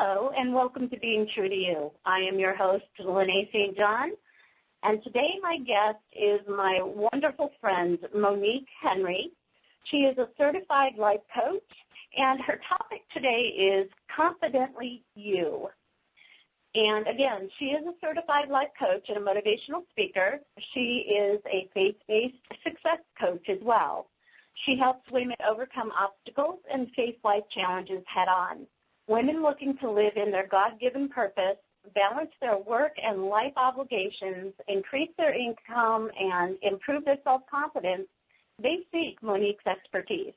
Hello, and welcome to Being True to You. I am your host, Lene St, and today my guest is my wonderful friend, Monique Henry. She is a certified life coach, and her topic today is Confidently You. And again, she is a certified life coach and a motivational speaker. She is a faith-based success coach as well. She helps women overcome obstacles and face life challenges head-on. Women looking to live in their God-given purpose, balance their work and life obligations, increase their income, and improve their self-confidence, they seek Monique's expertise.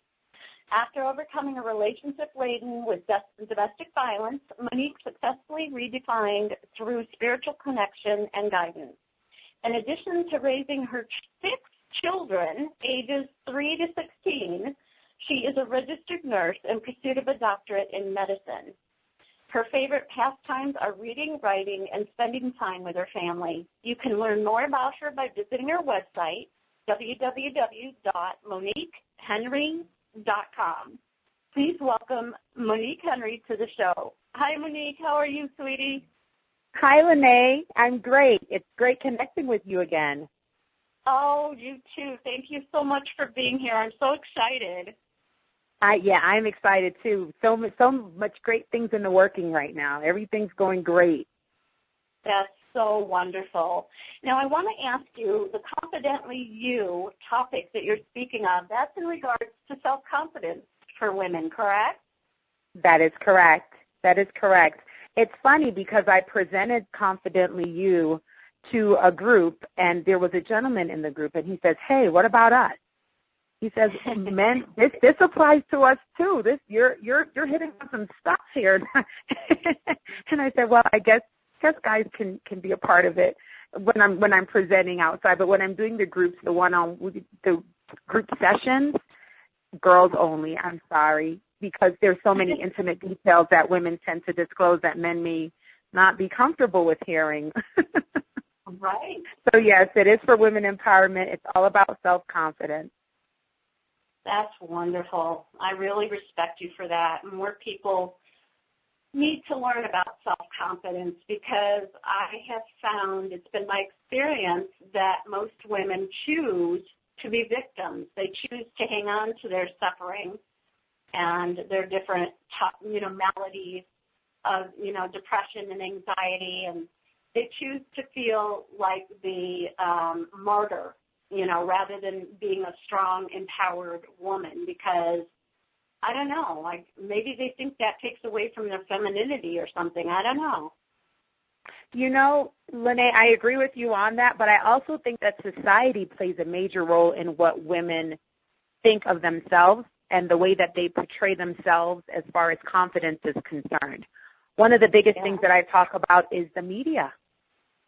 After overcoming a relationship laden with domestic violence, Monique successfully redefined through spiritual connection and guidance. In addition to raising her 6 children, ages 3 to 16, she is a registered nurse in pursuit of a doctorate in medicine. Her favorite pastimes are reading, writing, and spending time with her family. You can learn more about her by visiting her website, www.moniquehenry.com. Please welcome Monique Henry to the show. Hi, Monique. How are you, sweetie? Hi, Lene. I'm great. It's great connecting with you again. Oh, you too. Thank you so much for being here. I'm so excited. I'm excited too. So much great things in the working right now. Everything's going great. That's so wonderful. Now, I want to ask you, the Confidently You topic that you're speaking of, that's in regards to self-confidence for women, correct? That is correct. It's funny because I presented Confidently You to a group, and there was a gentleman in the group, and he says, "Hey, what about us?" He says, "Men, this applies to us too. You're hitting on some stuff here." And I said, "Well, I guess guys can be a part of it when I'm presenting outside, but when I'm doing the groups, the group sessions, girls only. I'm sorry, because there's so many intimate details that women tend to disclose that men may not be comfortable with hearing." Right. So, yes, it is for women empowerment. It's all about self-confidence. That's wonderful. I really respect you for that. More people need to learn about self-confidence because I have found, it's been my experience, that most women choose to be victims. They choose to hang on to their suffering and their different, maladies of, depression and anxiety, and they choose to feel like the martyr, rather than being a strong, empowered woman because, I don't know, like maybe they think that takes away from their femininity or something. I don't know. Lene, I agree with you on that, but I also think that society plays a major role in what women think of themselves and the way that they portray themselves as far as confidence is concerned. One of the biggest things that I talk about is the media.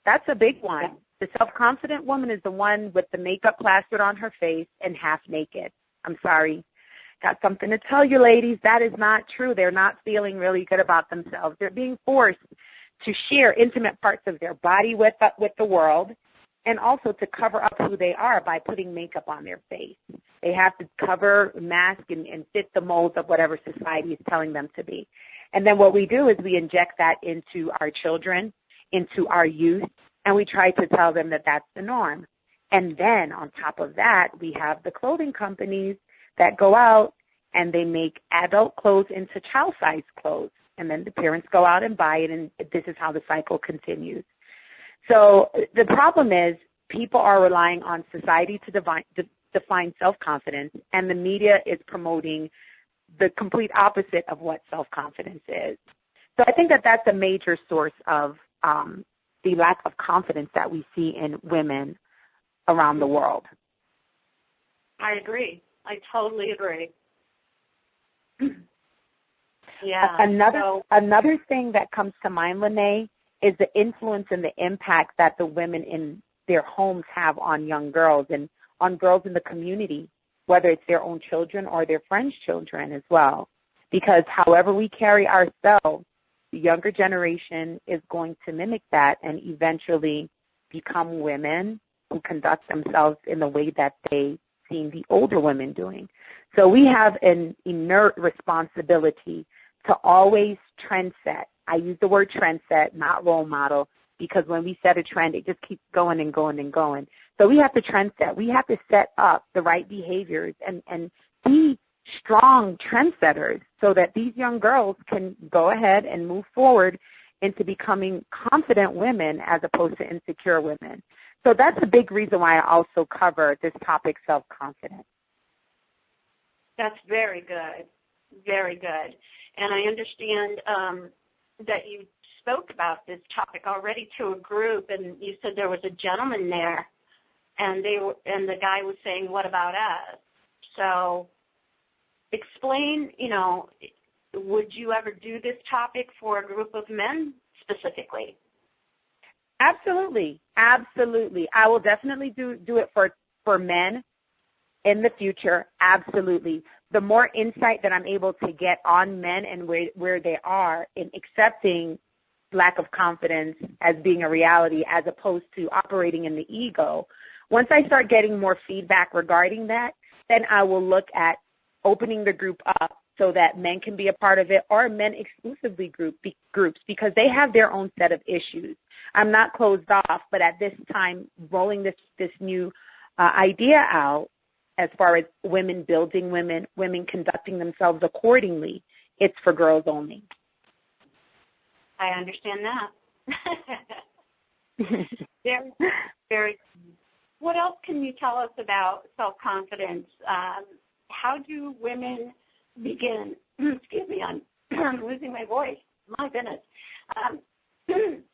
That's a big one. Yeah. The self-confident woman is the one with the makeup plastered on her face and half naked. I'm sorry. Got something to tell you, ladies. That is not true. They're not feeling really good about themselves. They're being forced to share intimate parts of their body with the world, and also to cover up who they are by putting makeup on their face. They have to cover, mask, and fit the molds of whatever society is telling them to be. And then what we do is we inject that into our children, into our youth, and we try to tell them that that's the norm. And then on top of that, we have the clothing companies that go out and they make adult clothes into child-sized clothes. And then the parents go out and buy it, and this is how the cycle continues. So the problem is people are relying on society to define self-confidence, and the media is promoting the complete opposite of what self-confidence is. So I think that that's a major source of the lack of confidence that we see in women around the world. I agree. I totally agree. Yeah. Another thing that comes to mind, Lene, is the influence and the impact that the women in their homes have on young girls and on girls in the community, whether it's their own children or their friends' children as well. Because however we carry ourselves, the younger generation is going to mimic that and eventually become women who conduct themselves in the way that they seen the older women doing. So we have an inherent responsibility to always trend set I use the word trend set, not role model, because when we set a trend, it just keeps going and going and going. So we have to trend set. We have to set up the right behaviors and be strong trendsetters so that these young girls can go ahead and move forward into becoming confident women as opposed to insecure women. So that's a big reason why I also cover this topic, self-confidence. That's very good, very good. And I understand that you spoke about this topic already to a group, and you said there was a gentleman there, and the guy was saying, "What about us?" So explain, would you ever do this topic for a group of men specifically? Absolutely. Absolutely. I will definitely do it for men in the future. Absolutely. The more insight that I'm able to get on men and where they are in accepting lack of confidence as being a reality as opposed to operating in the ego, once I start getting more feedback regarding that, then I will look at opening the group up so that men can be a part of it, or men exclusively groups, because they have their own set of issues. I'm not closed off, but at this time, rolling this new idea out as far as women building women conducting themselves accordingly, it's for girls only. I understand that. Very, very. What else can you tell us about self-confidence? How do women begin? Excuse me, I'm losing my voice. My goodness.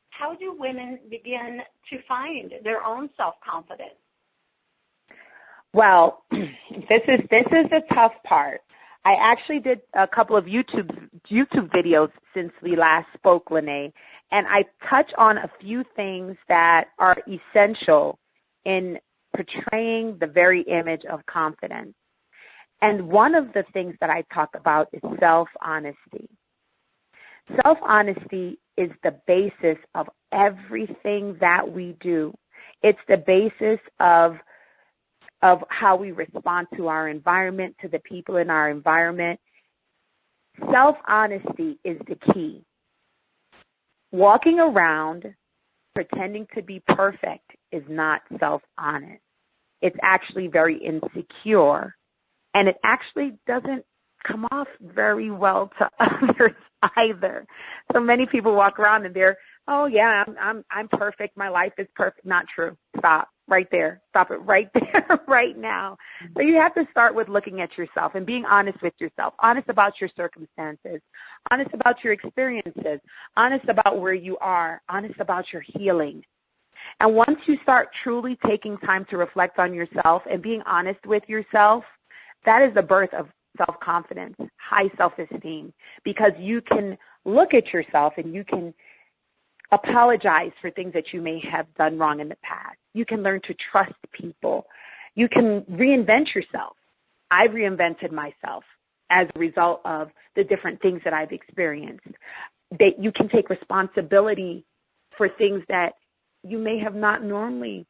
How do women begin to find their own self-confidence? Well, this is the tough part. I actually did a couple of YouTube videos since we last spoke, Lene, and I touch on a few things that are essential in portraying the very image of confidence. And one of the things that I talk about is self-honesty. Self-honesty is the basis of everything that we do. It's the basis of how we respond to our environment, to the people in our environment. Self-honesty is the key. Walking around pretending to be perfect is not self-honest. It's actually very insecure, and it actually doesn't come off very well to others either. So many people walk around and they're, "Oh yeah, I'm perfect. My life is perfect." Not true. Stop right there. Stop it right there, right now. So you have to start with looking at yourself and being honest with yourself, honest about your circumstances, honest about your experiences, honest about where you are, honest about your healing. And once you start truly taking time to reflect on yourself and being honest with yourself, that is the birth of self-confidence, high self-esteem, because you can look at yourself and you can apologize for things that you may have done wrong in the past. You can learn to trust people. You can reinvent yourself. I've reinvented myself as a result of the different things that I've experienced. That you can take responsibility for things that you may have not normally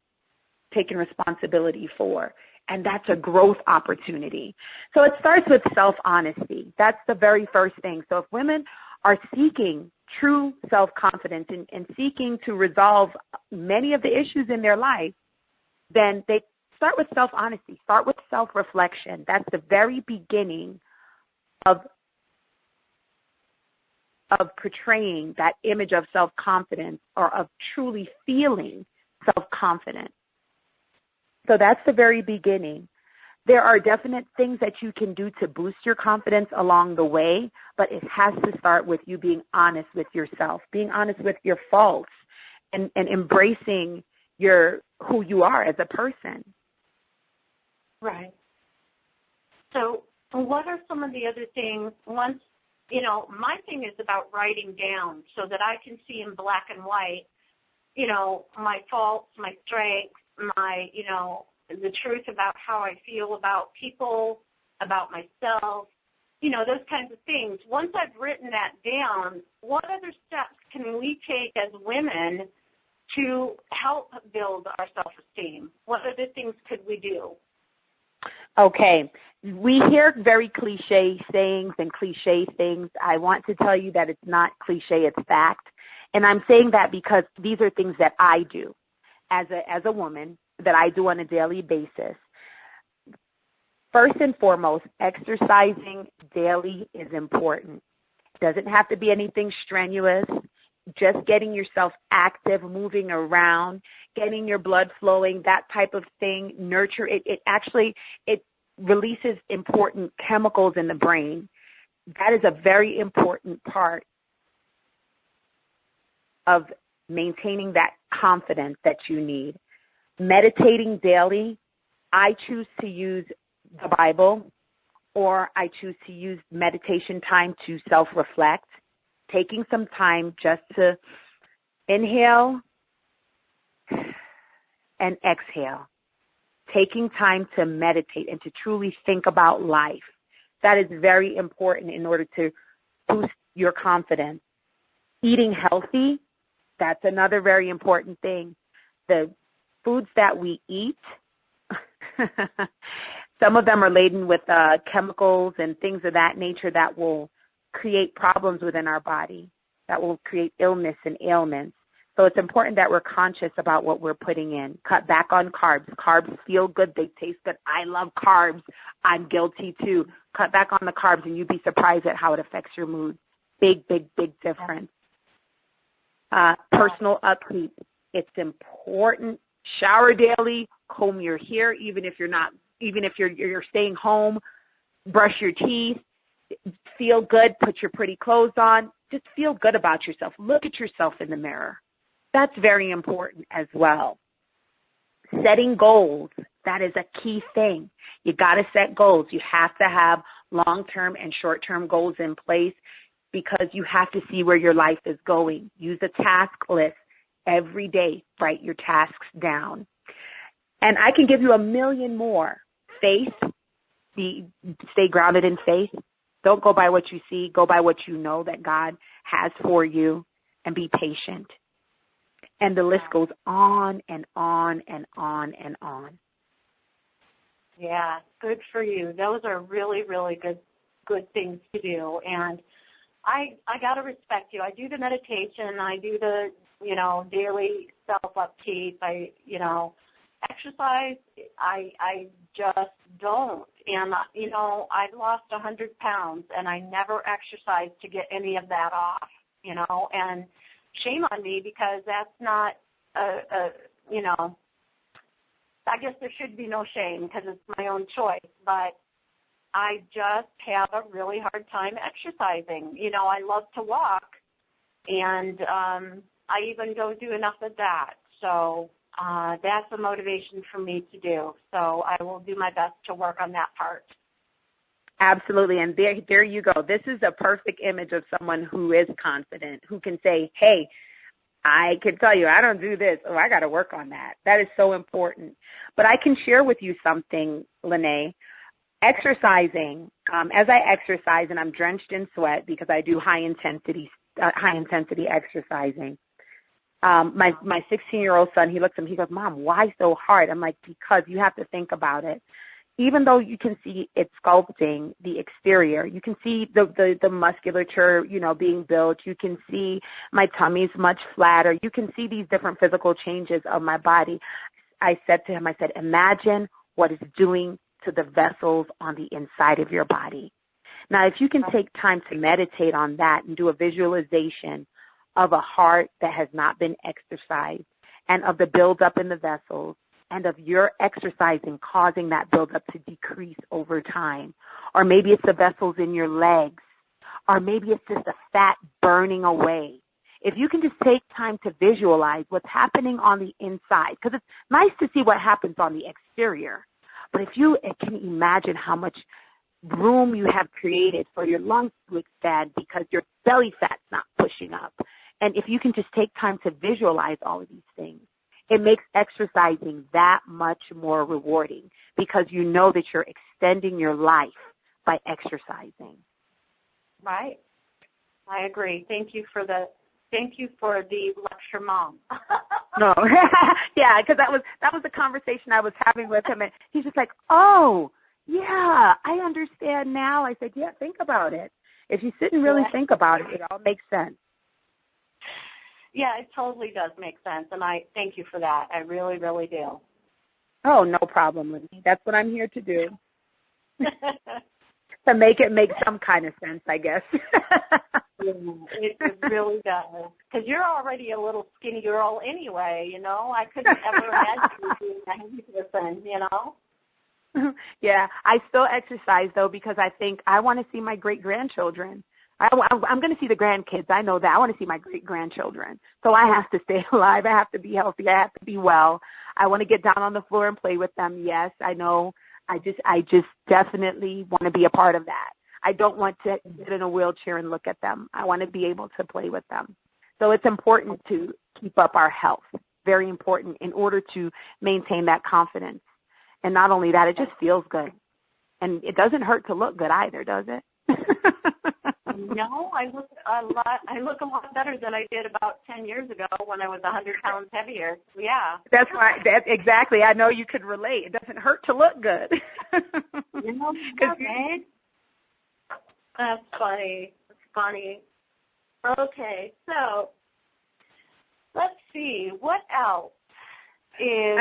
taken responsibility for. And that's a growth opportunity. So it starts with self-honesty. That's the very first thing. So if women are seeking true self-confidence and seeking to resolve many of the issues in their life, then they start with self-honesty, start with self-reflection. That's the very beginning of portraying that image of self-confidence or of truly feeling self-confident. So that's the very beginning. There are definite things that you can do to boost your confidence along the way, but it has to start with you being honest with yourself, being honest with your faults, and embracing who you are as a person. Right. So what are some of the other things? Once, my thing is about writing down so that I can see in black and white, my faults, my strengths, the truth about how I feel about people, about myself, those kinds of things. Once I've written that down, what other steps can we take as women to help build our self-esteem? What other things could we do? Okay. We hear very cliche sayings and cliche things. I want to tell you that it's not cliche, it's fact. And I'm saying that because these are things that I do as a woman, that I do on a daily basis. First and foremost, exercising daily is important. It doesn't have to be anything strenuous. Just getting yourself active, moving around, getting your blood flowing, that type of thing, nurture it. It releases important chemicals in the brain. That is a very important part of maintaining that confidence that you need. Meditating daily, I choose to use the Bible, or I choose to use meditation time to self-reflect, taking some time just to inhale and exhale, taking time to meditate and to truly think about life. That is very important in order to boost your confidence. Eating healthy, that's another very important thing. The foods that we eat, some of them are laden with chemicals and things of that nature that will create problems within our body, that will create illness and ailments. So it's important that we're conscious about what we're putting in. Cut back on carbs. Carbs feel good. They taste good. I love carbs. I'm guilty too. Cut back on the carbs and you'd be surprised at how it affects your mood. Big, big, big difference. Personal upkeep. It's important. Shower daily. Comb your hair, even if you're staying home. Brush your teeth. Feel good. Put your pretty clothes on. Just feel good about yourself. Look at yourself in the mirror. That's very important as well. Setting goals. That is a key thing. You got to set goals. You have to have long-term and short-term goals in place because you have to see where your life is going. Use a task list every day. Write your tasks down. And I can give you a million more. Faith. Stay grounded in faith. Don't go by what you see. Go by what you know that God has for you, and be patient. And the list goes on and on and on and on. Yeah, good for you. Those are really, really good things to do. And I got to respect you. I do the meditation. I do the, daily self-upkeep. Exercise, I just don't. And, I've lost 100 pounds, and I never exercised to get any of that off, and shame on me because that's not, I guess there should be no shame because it's my own choice, but I just have a really hard time exercising. I love to walk, and I even don't do enough of that. So that's a motivation for me to do. So I will do my best to work on that part. Absolutely. And there you go. This is a perfect image of someone who is confident, who can say, hey, I can tell you I don't do this. Oh, I got to work on that. That is so important. But I can share with you something, Lene. Exercising, as I exercise, and I'm drenched in sweat because I do high intensity exercising. My 16-year-old son, he looks at me, he goes, Mom, why so hard? I'm like, because you have to think about it. Even though you can see it sculpting the exterior, you can see the musculature, being built. You can see my tummy's much flatter. You can see these different physical changes of my body. I said to him, imagine what it's doing to the vessels on the inside of your body. Now, if you can take time to meditate on that and do a visualization of a heart that has not been exercised and of the buildup in the vessels and of your exercising causing that buildup to decrease over time. Or maybe it's the vessels in your legs, or maybe it's just the fat burning away. If you can just take time to visualize what's happening on the inside, because it's nice to see what happens on the exterior, but if you can imagine how much room you have created for your lungs to expand because your belly fat's not pushing up. And if you can just take time to visualize all of these things, it makes exercising that much more rewarding because you know that you're extending your life by exercising. Right. I agree. Thank you for the lecture, Mom. No. Yeah, because that was the conversation I was having with him, and he's just like, oh, yeah, I understand now. I said, yeah, think about it. If you sit and really think about it, it all makes sense. Yeah, it totally does make sense, and I thank you for that. I really, really do. Oh, no problem, Lene. That's what I'm here to do. To make it make some kind of sense, I guess. It really does. Because you're already a little skinny girl anyway, you know. I couldn't ever imagine you being a heavy person, you know. Yeah, I still exercise, though, because I think I want to see my great-grandchildren. I'm going to see the grandkids. I know that. I want to see my great-grandchildren. So I have to stay alive. I have to be healthy. I have to be well. I want to get down on the floor and play with them. Yes, I know. I just definitely want to be a part of that. I don't want to sit in a wheelchair and look at them. I want to be able to play with them. So it's important to keep up our health, very important, in order to maintain that confidence. And not only that, it just feels good. And it doesn't hurt to look good either, does it? No, I look a lot better than I did about 10 years ago when I was 100 pounds heavier. Yeah. That's right. Exactly. I know you could relate. It doesn't hurt to look good. You know, that's funny. That's funny. Okay, so let's see. What else is...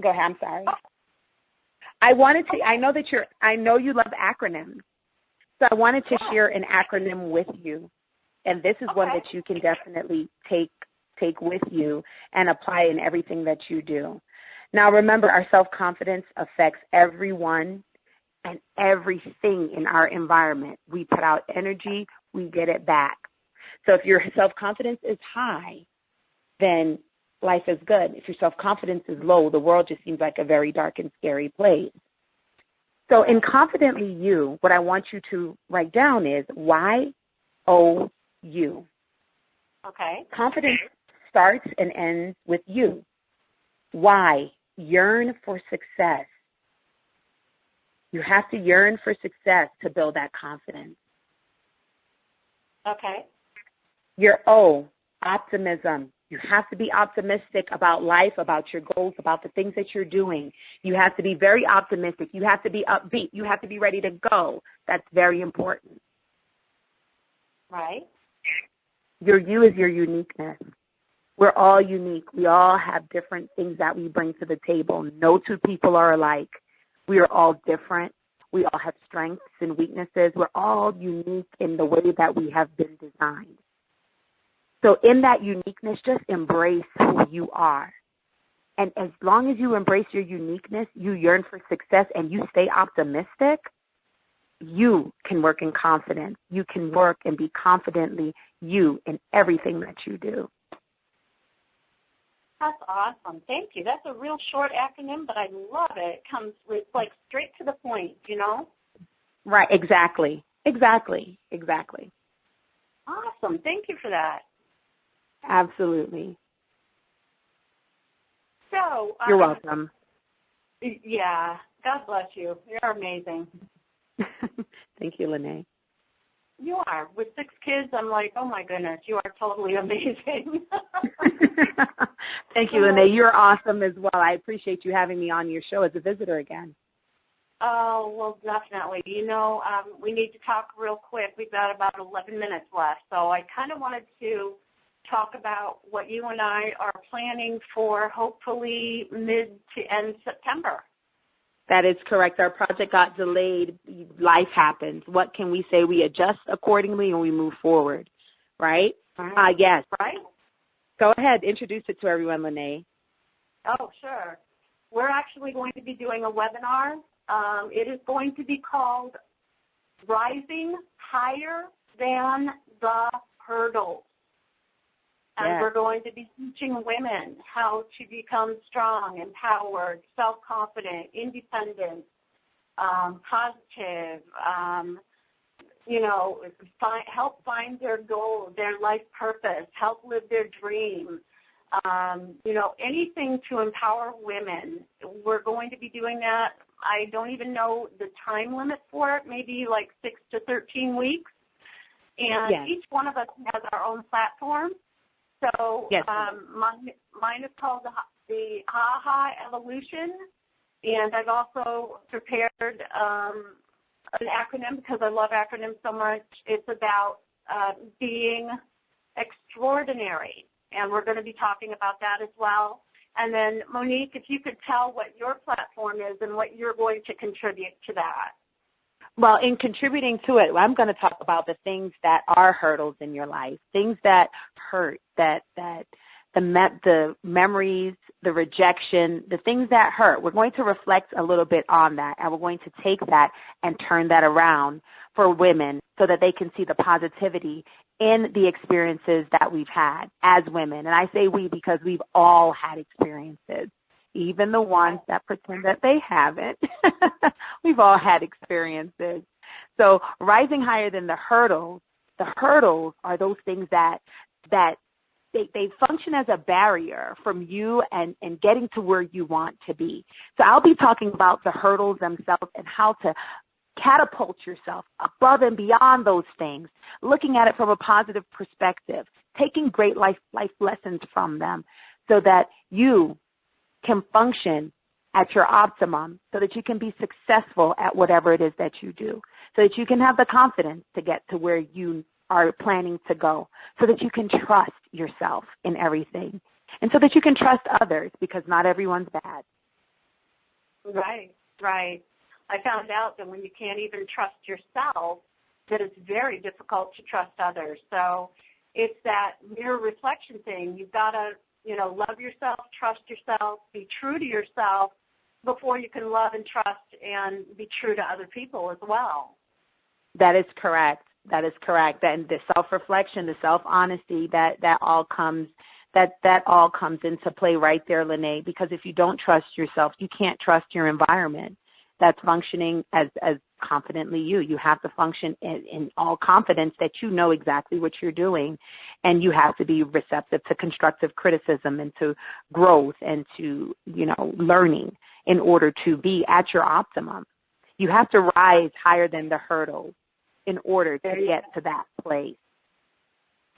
Go ahead. I'm sorry. I know you love acronyms. So I wanted to share an acronym with you, and this is one that you can definitely take with you and apply in everything that you do. Now, remember, our self-confidence affects everyone and everything in our environment. We put out energy, we get it back. So if your self-confidence is high, then life is good. If your self-confidence is low, the world just seems like a very dark and scary place. So in Confidently You, what I want you to write down is Y-O-U. Okay. Confidence starts and ends with you. Y, yearn for success. You have to yearn for success to build that confidence. Okay. Your O, optimism. You have to be optimistic about life, about your goals, about the things that you're doing. You have to be very optimistic. You have to be upbeat. You have to be ready to go. That's very important. Right. Your U is your uniqueness. We're all unique. We all have different things that we bring to the table. No two people are alike. We are all different. We all have strengths and weaknesses. We're all unique in the way that we have been designed. So in that uniqueness, just embrace who you are. And as long as you embrace your uniqueness, you yearn for success, and you stay optimistic, you can work in confidence. You can work and be confidently you in everything that you do. That's awesome. Thank you. That's a real short acronym, but I love it. It comes with, like, straight to the point, you know? Right, exactly. Exactly. Awesome. Thank you for that. Absolutely. So you're welcome. Yeah. God bless you. You're amazing. Thank you, Lene. You are. With 6 kids, I'm like, oh, my goodness, you are totally amazing. Thank you, Lene. You're awesome as well. I appreciate you having me on your show as a visitor again. Oh, well, definitely. You know, we need to talk real quick. We've got about 11 minutes left, so I kind of wanted to talk about what you and I are planning for hopefully mid to end September. That is correct. Our project got delayed. Life happens. What can we say? We adjust accordingly and we move forward, right? Yes. Right. Go ahead. Introduce it to everyone, Lene. Oh, sure. We're actually going to be doing a webinar. It is going to be called Rising Higher Than the Hurdles. And we're going to be teaching women how to become strong, empowered, self-confident, independent, positive, help find their goal, their life purpose, help live their dream, anything to empower women. We're going to be doing that. I don't even know the time limit for it, maybe like 6 to 13 weeks. And each one of us has our own platform. So Yes. mine is called the Ha Evolution, and I've also prepared an acronym because I love acronyms so much. It's about being extraordinary, and we're going to be talking about that as well. And then, Monique, if you could tell what your platform is and what you're going to contribute to that. Well, in contributing to it, I'm going to talk about the things that are hurdles in your life, things that hurt, that the memories, the rejection, the things that hurt. We're going to reflect a little bit on that, and we're going to take that and turn that around for women so that they can see the positivity in the experiences that we've had as women. And I say we because we've all had experiences, even the ones that pretend that they haven't. We've all had experiences. So rising higher than the hurdles are those things that they function as a barrier from you and getting to where you want to be. So I'll be talking about the hurdles themselves and how to catapult yourself above and beyond those things, looking at it from a positive perspective, taking great life lessons from them so that you can function at your optimum, so that you can be successful at whatever it is that you do, so that you can have the confidence to get to where you are planning to go, so that you can trust yourself in everything, and so that you can trust others, because not everyone's bad. Right. I found out that when you can't even trust yourself, that it's very difficult to trust others. So it's that mirror reflection thing. You've got to, love yourself, trust yourself, be true to yourself before you can love and trust and be true to other people as well. That is correct. And the self-reflection, the self-honesty, that all comes into play right there, Lene, because if you don't trust yourself, you can't trust your environment that's functioning as confidently you. You have to function in all confidence that you know exactly what you're doing, and you have to be receptive to constructive criticism and to growth and to, learning in order to be at your optimum. You have to rise higher than the hurdles in order to get to that place.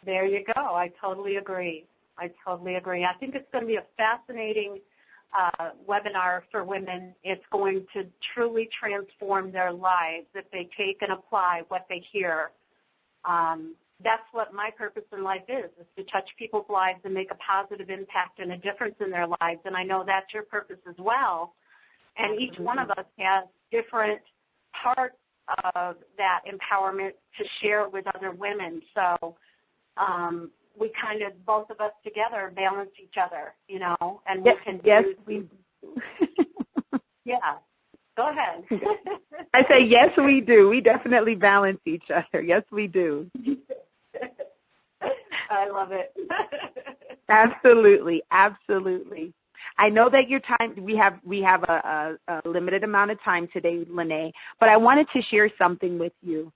There you go. I totally agree. I think it's going to be a fascinating webinar for women. It's going to truly transform their lives if they take and apply what they hear. That's what my purpose in life is to touch people's lives and make a positive impact and a difference in their lives. And I know that's your purpose as well. And each one of us has different parts of that empowerment to share with other women. So we kind of, both of us together, balance each other, and we can do. Yes, we do. Yeah. Go ahead. I say, yes, we do. We definitely balance each other. Yes, we do. I love it. Absolutely. I know that your time, we have a limited amount of time today, Lene, but I wanted to share something with you.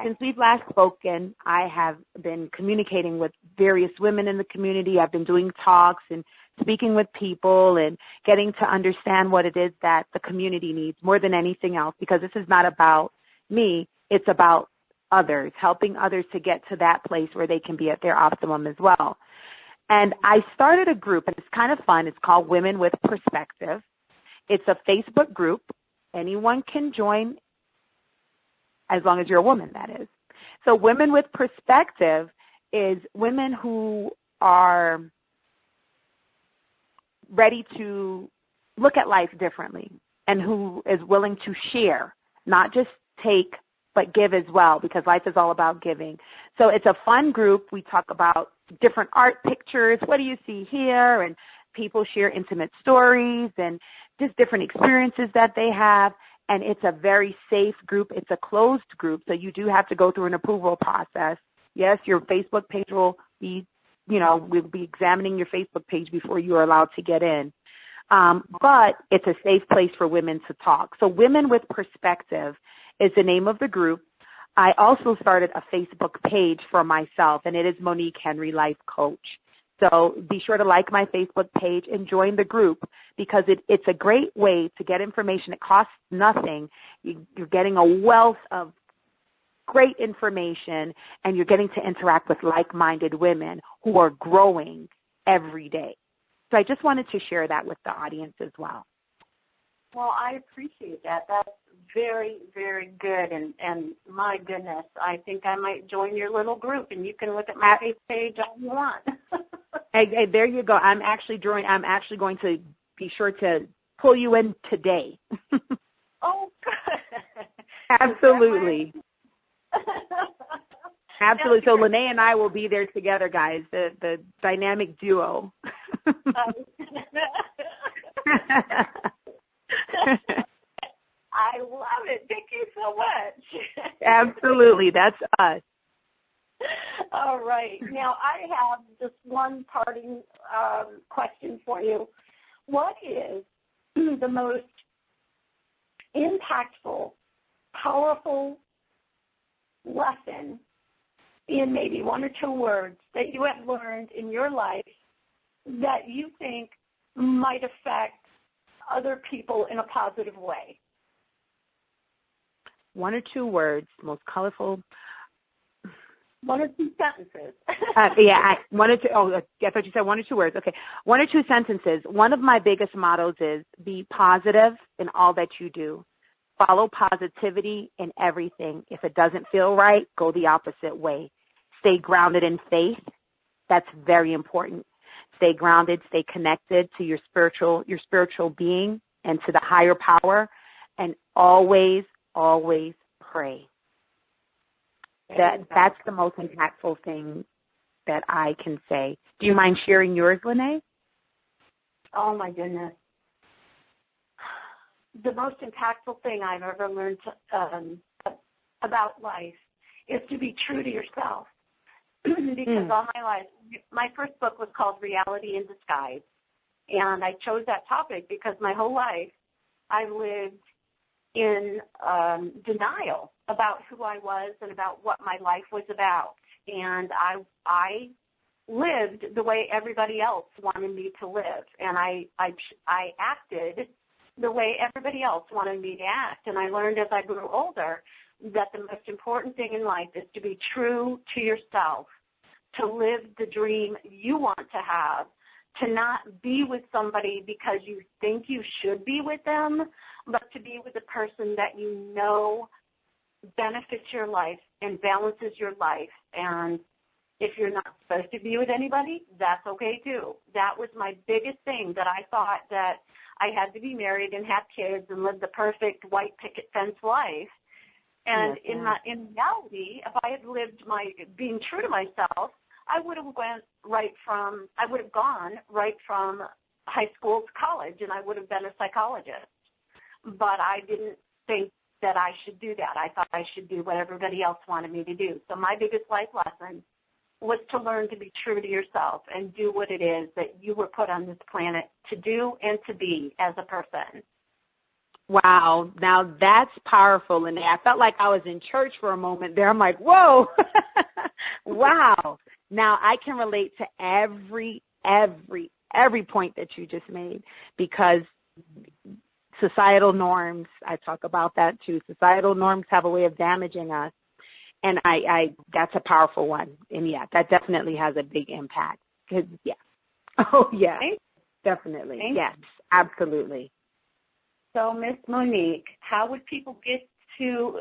Since we've last spoken, I have been communicating with various women in the community. I've been doing talks and speaking with people and getting to understand what it is that the community needs more than anything else, because this is not about me. It's about others, helping others to get to that place where they can be at their optimum as well. And I started a group, and it's kind of fun. It's called Women with Perspective. It's a Facebook group. Anyone can join, as long as you're a woman, that is. So Women with Perspective is women who are ready to look at life differently and who is willing to share, not just take, but give as well, because life is all about giving. So it's a fun group. We talk about different art pictures. What do you see here? And people share intimate stories and just different experiences that they have. And it's a very safe group. It's a closed group, so you do have to go through an approval process. Yes, your Facebook page will be, we'll be examining your Facebook page before you are allowed to get in. But it's a safe place for women to talk. So Women with Perspective is the name of the group. I also started a Facebook page for myself, and it is Monique Henry Life Coach. So be sure to like my Facebook page and join the group, because it's a great way to get information. It costs nothing. You're getting a wealth of great information, and you're getting to interact with like-minded women who are growing every day. So I just wanted to share that with the audience as well. Well, I appreciate that. That's very, very good. And my goodness, I think I might join your little group, and you can look at my Facebook page all you want. Hey, there you go. I'm actually going to be sure to pull you in today. Oh, good. Absolutely. Absolutely. So Lene and I will be there together, guys, the dynamic duo. I love it. Thank you so much. Absolutely. That's us. All right. Now, I have just one parting question for you. What is the most impactful, powerful lesson in maybe one or two words that you have learned in your life that you think might affect other people in a positive way? One or two words, most colorful. One or two sentences. One or two. Oh, I thought you said one or two words. Okay, one or two sentences. One of my biggest mottos is be positive in all that you do. Follow positivity in everything. If it doesn't feel right, go the opposite way. Stay grounded in faith. That's very important. Stay grounded, stay connected to your spiritual being and to the higher power, and always, always pray. That's the most impactful thing that I can say. Do you mind sharing yours, Lene? Oh, my goodness. The most impactful thing I've ever learned about life is to be true to yourself. Because all my life, my first book was called Reality in Disguise. And I chose that topic because my whole life I lived in denial about who I was and about what my life was about. And I lived the way everybody else wanted me to live. And I acted the way everybody else wanted me to act. And I learned as I grew older that the most important thing in life is to be true to yourself, to live the dream you want to have, to not be with somebody because you think you should be with them, but to be with a person that you know benefits your life and balances your life. And if you're not supposed to be with anybody, that's okay too. That was my biggest thing, that I thought that I had to be married and have kids and live the perfect white picket fence life. And in reality, if I had lived being true to myself, I would have gone right from high school to college, and I would have been a psychologist. But I didn't think that I should do that. I thought I should do what everybody else wanted me to do. So my biggest life lesson was to learn to be true to yourself and do what it is that you were put on this planet to do and to be as a person. Wow. Now that's powerful. And I felt like I was in church for a moment there. I'm like, whoa. Wow. Now I can relate to every point that you just made, because societal norms, I talk about that too. Societal norms have a way of damaging us. And that's a powerful one. And yeah, that definitely has a big impact. Yeah. Oh yeah, definitely. Yes, absolutely. So, Miss Monique, how would people get to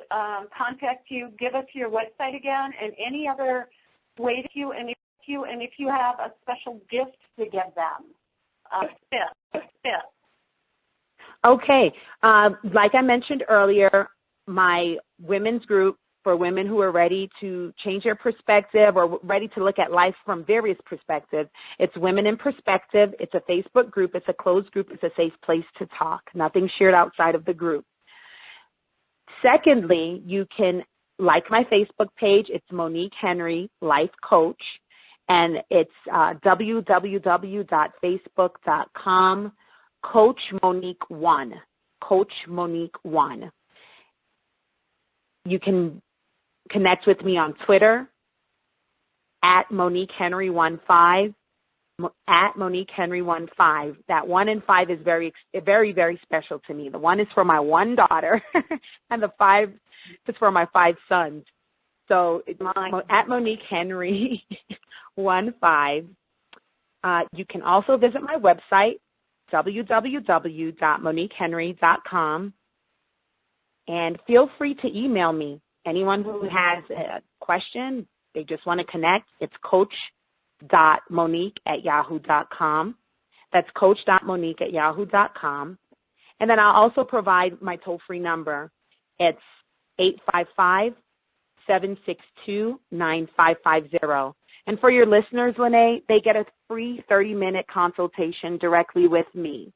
contact you? Give us your website again, and any other way to you, and if you have a special gift to give them. Okay. Like I mentioned earlier, my women's group for women who are ready to change their perspective or ready to look at life from various perspectives. It's Women in Perspective. It's a Facebook group. It's a closed group. It's a safe place to talk. Nothing shared outside of the group. Secondly, you can like my Facebook page. It's Monique Henry, Life Coach, and it's www.facebook.com, Coach Monique 1, Coach Monique 1. You can connect with me on Twitter at Monique Henry 15, at Monique Henry 15. That 1 and 5 is very, very, very special to me. The 1 is for my one daughter, and the 5 is for my 5 sons. So at Monique Henry 15. You can also visit my website, www.moniquehenry.com, and feel free to email me. Anyone who has a question, they just want to connect, it's coach.monique@yahoo.com. That's coach.monique@yahoo.com. And then I'll also provide my toll-free number. It's 855-762-9550. And for your listeners, Lene, they get a free 30-minute consultation directly with me.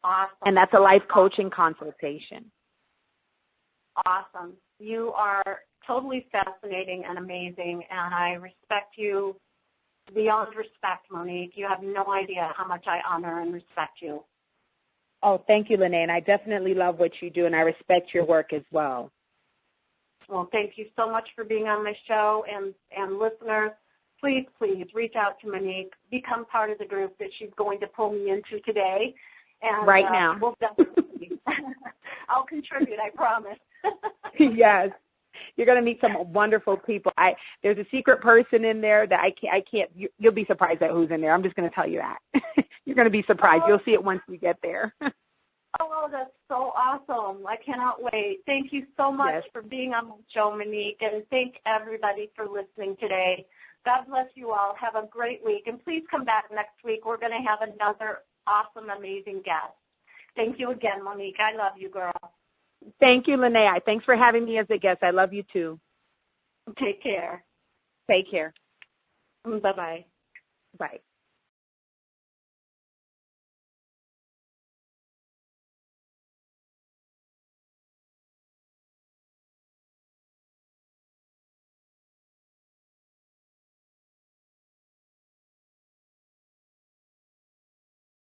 Awesome. And that's a life coaching consultation. Awesome. You are totally fascinating and amazing, and I respect you beyond respect, Monique. You have no idea how much I honor and respect you. Oh, thank you, Lene, and I definitely love what you do, and I respect your work as well. Well, thank you so much for being on my show, and listeners, please reach out to Monique. Become part of the group that she's going to pull me into today. And, right now. We'll definitely. I'll contribute, I promise. Yes. You're going to meet some wonderful people. There's a secret person in there that I can't, you'll be surprised at who's in there. I'm just going to tell you that. You're going to be surprised. You'll see it once you get there. Oh, that's so awesome. I cannot wait. Thank you so much for being on the show, Monique, and thank everybody for listening today. God bless you all. Have a great week, and please come back next week. We're going to have another awesome, amazing guest. Thank you again, Monique. I love you, girl. Thank you, Lene. Thanks for having me as a guest. I love you, too. Take care. Take care. Bye-bye. Bye.